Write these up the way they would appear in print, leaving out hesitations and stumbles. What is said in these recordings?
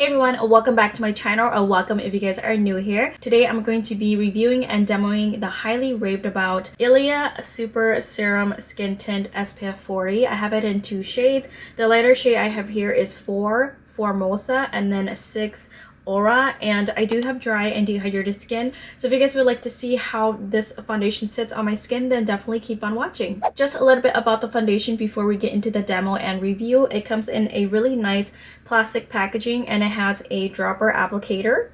Hey everyone, welcome back to my channel, or welcome if you guys are new here. Today I'm going to be reviewing and demoing the highly raved about Ilia Super Serum Skin Tint SPF 40. I have it in two shades. The lighter shade I have here is 4 Formosa and then 6 Aura, and I do have dry and dehydrated skin, so if you guys would like to see how this foundation sits on my skin, then definitely keep on watching. Just a little bit about the foundation before we get into the demo and review. It comes in a really nice plastic packaging and it has a dropper applicator.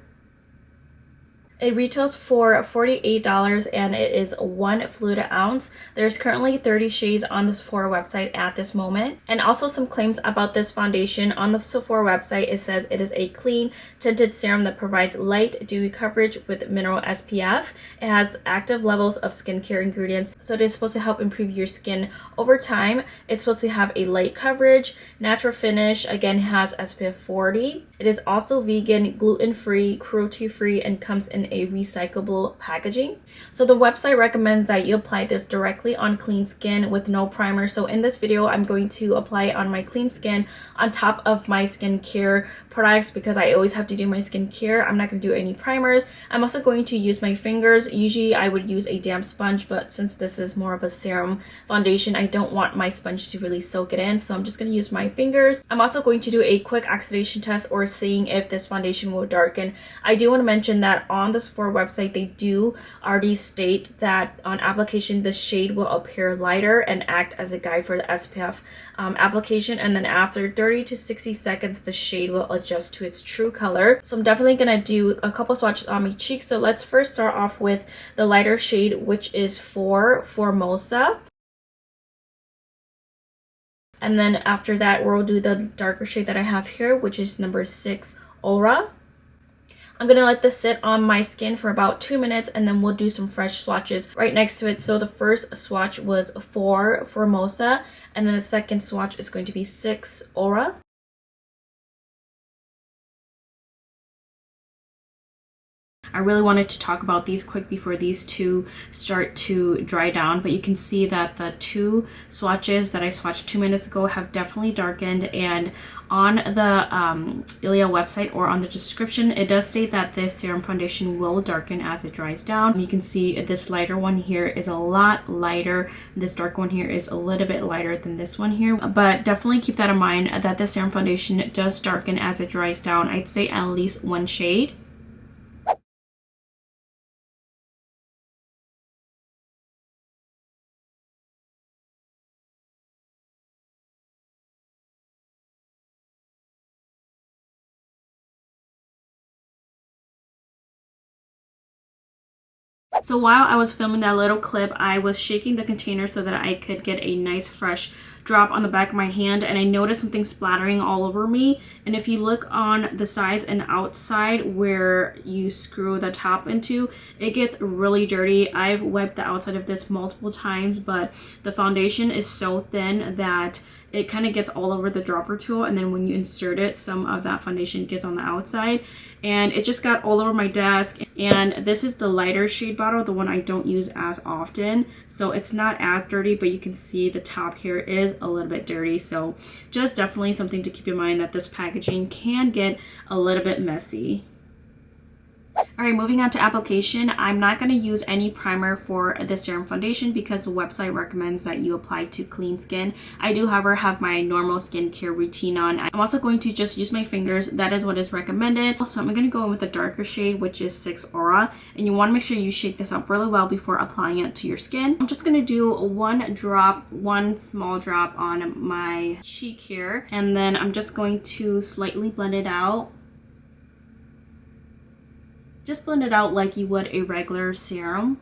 It retails for $48 and it is 1 fluid ounce. There's currently 30 shades on the Sephora website at this moment. And also some claims about this foundation. On the Sephora website, it says it is a clean tinted serum that provides light, dewy coverage with mineral SPF. It has active levels of skincare ingredients, so it is supposed to help improve your skin over time. It's supposed to have a light coverage, natural finish, again has SPF 40. It is also vegan, gluten-free, cruelty-free, and comes in a recyclable packaging. So the website recommends that you apply this directly on clean skin with no primer. So in this video, I'm going to apply it on my clean skin on top of my skincare products because I always have to do my skincare. I'm not going to do any primers. I'm also going to use my fingers. Usually I would use a damp sponge, but since this is more of a serum foundation, I don't want my sponge to really soak it in, so I'm just going to use my fingers. I'm also going to do a quick oxidation test, or seeing if this foundation will darken. I do want to mention that on the Sephora website, they do already state that on application the shade will appear lighter and act as a guide for the SPF application, and then after 30 to 60 seconds the shade will adjust to its true color. So I'm definitely gonna do a couple swatches on my cheeks. So let's first start off with the lighter shade, which is 4 Formosa. And then after that, we'll do the darker shade that I have here, which is number 6 Aura. I'm gonna let this sit on my skin for about 2 minutes, and then we'll do some fresh swatches right next to it. So the first swatch was 4 Formosa, and then the second swatch is going to be 6 Aura. I really wanted to talk about these quick before these two start to dry down, but you can see that the two swatches that I swatched 2 minutes ago have definitely darkened, and on the Ilia website or on the description, it does state that this serum foundation will darken as it dries down. You can see this lighter one here is a lot lighter. This dark one here is a little bit lighter than this one here, but definitely keep that in mind that the serum foundation does darken as it dries down. I'd say at least 1 shade. So while I was filming that little clip, I was shaking the container so that I could get a nice fresh drop on the back of my hand, and I noticed something splattering all over me. And if you look on the sides and outside where you screw the top into, it gets really dirty. I've wiped the outside of this multiple times, but the foundation is so thin that it kind of gets all over the dropper tool, and then when you insert it, some of that foundation gets on the outside, and it just got all over my desk. And this is the lighter shade bottle, the one I don't use as often, so it's not as dirty, but you can see the top here is a little bit dirty. So just definitely something to keep in mind, that this packaging can get a little bit messy. Alright, moving on to application. I'm not going to use any primer for the serum foundation because the website recommends that you apply to clean skin. I do, however, have my normal skincare routine on. I'm also going to just use my fingers. That is what is recommended. So I'm going to go in with a darker shade, which is 6 Aura. And you want to make sure you shake this up really well before applying it to your skin. I'm just going to do one small drop on my cheek here. And then I'm just going to slightly blend it out. Just blend it out like you would a regular serum.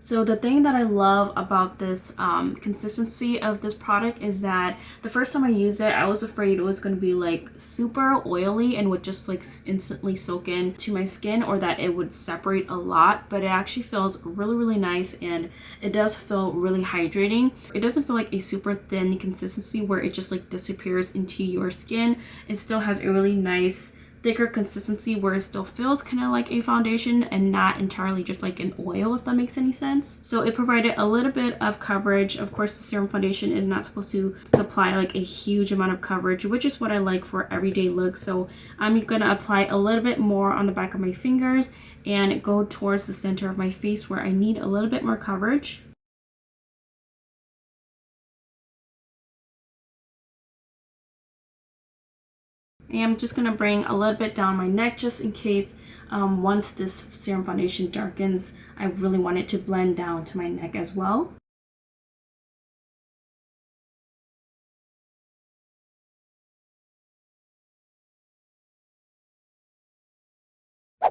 So the thing that I love about this consistency of this product is that the first time I used it, I was afraid it was going to be like super oily and would just like instantly soak into my skin, or that it would separate a lot, but it actually feels really nice, and it does feel really hydrating. It doesn't feel like a super thin consistency where it just like disappears into your skin. It still has a really nice thicker consistency where it still feels kind of like a foundation and not entirely just like an oil, if that makes any sense. So it provided a little bit of coverage. Of course, the serum foundation is not supposed to supply like a huge amount of coverage, which is what I like for everyday looks. So I'm gonna apply a little bit more on the back of my fingers and go towards the center of my face where I need a little bit more coverage. And I'm just going to bring a little bit down my neck just in case once this serum foundation darkens, I really want it to blend down to my neck as well.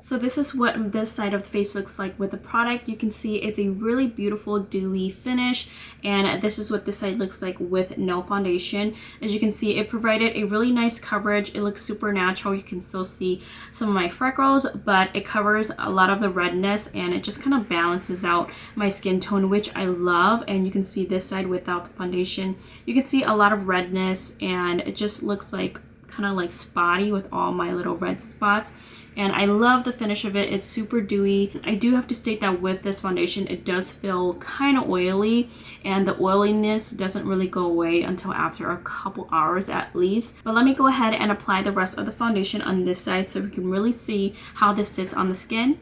So this is what this side of the face looks like with the product. You can see it's a really beautiful dewy finish, and this is what this side looks like with no foundation. As you can see, it provided a really nice coverage. It looks super natural. You can still see some of my freckles, but it covers a lot of the redness and it just kind of balances out my skin tone, which I love. And you can see this side without the foundation. You can see a lot of redness and it just looks like kind of like spotty with all my little red spots, and I love the finish of it. It's super dewy. I do have to state that with this foundation it does feel kind of oily, and the oiliness doesn't really go away until after a couple hours at least. But let me go ahead and apply the rest of the foundation on this side so we can really see how this sits on the skin.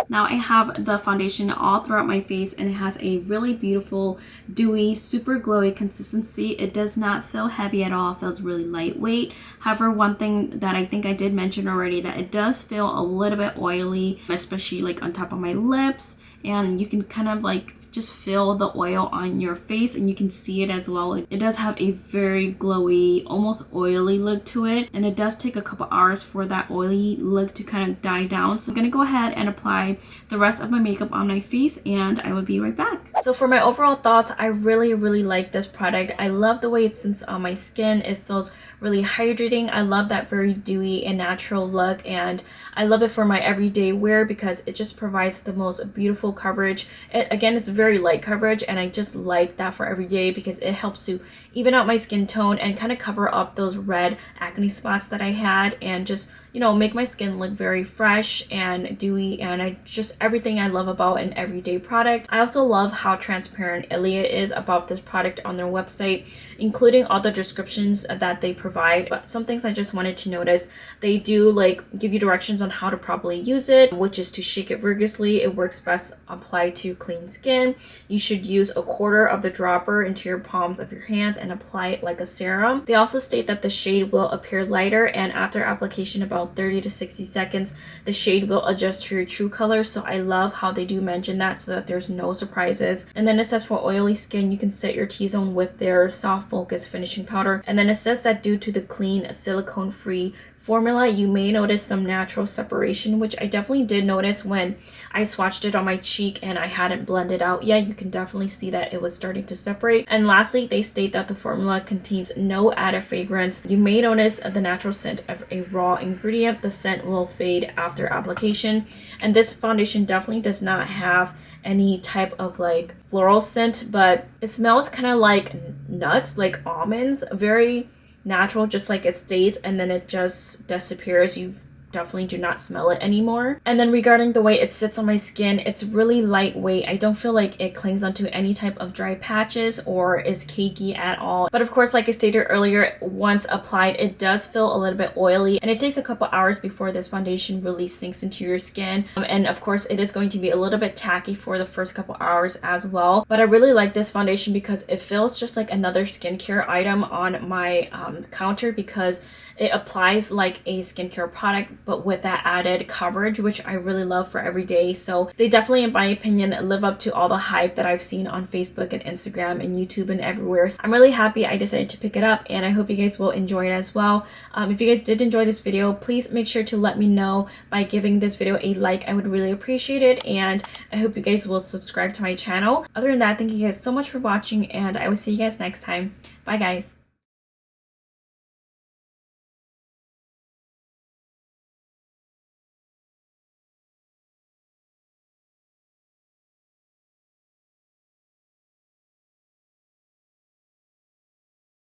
Now I have the foundation all throughout my face and it has a really beautiful, dewy, super glowy consistency. It does not feel heavy at all. It feels really lightweight. However, one thing that I think I did mention already, that it does feel a little bit oily, especially like on top of my lips, and you can kind of like just feel the oil on your face and you can see it as well. It does have a very glowy, almost oily look to it, and it does take a couple hours for that oily look to kind of die down. So I'm gonna go ahead and apply the rest of my makeup on my face and I will be right back. So for my overall thoughts, I really like this product. I love the way it sits on my skin. It feels really hydrating. I love that very dewy and natural look, and I love it for my everyday wear because it just provides the most beautiful coverage. Again, it's very light coverage, and I just like that for every day because it helps to even out my skin tone and kind of cover up those red acne spots that I had, and just, you know, make my skin look very fresh and dewy, and just everything I love about an everyday product. I also love how transparent Ilia is about this product on their website, including all the descriptions that they provide. But some things I just wanted to notice, they do like give you directions on how to properly use it, which is to shake it vigorously. It works best applied to clean skin. You should use a quarter of the dropper into your palms of your hand and apply it like a serum. They also state that the shade will appear lighter, and after application about 30 to 60 seconds, the shade will adjust to your true color. So I love how they do mention that so that there's no surprises. And then it says for oily skin, you can set your T-zone with their soft focus finishing powder. And then it says that due to the clean silicone-free formula, you may notice some natural separation, which I definitely did notice when I swatched it on my cheek and I hadn't blended out yet. You can definitely see that it was starting to separate. And lastly, they state that the formula contains no added fragrance. You may notice the natural scent of a raw ingredient. The scent will fade after application, and this foundation definitely does not have any type of like floral scent, but it smells kind of like nuts, like almonds, very natural, just like it states, and then it just disappears. You definitely do not smell it anymore. And then regarding the way it sits on my skin, it's really lightweight. I don't feel like it clings onto any type of dry patches or is cakey at all. But of course, like I stated earlier, once applied, it does feel a little bit oily, and it takes a couple hours before this foundation really sinks into your skin. And of course, it is going to be a little bit tacky for the first couple hours as well. But I really like this foundation because it feels just like another skincare item on my counter, because it applies like a skincare product, but with that added coverage, which I really love for every day. So they definitely, in my opinion, live up to all the hype that I've seen on Facebook and Instagram and YouTube and everywhere. So I'm really happy I decided to pick it up, and I hope you guys will enjoy it as well. If you guys did enjoy this video, please make sure to let me know by giving this video a like. I would really appreciate it, and I hope you guys will subscribe to my channel. Other than that, thank you guys so much for watching, and I will see you guys next time. Bye guys.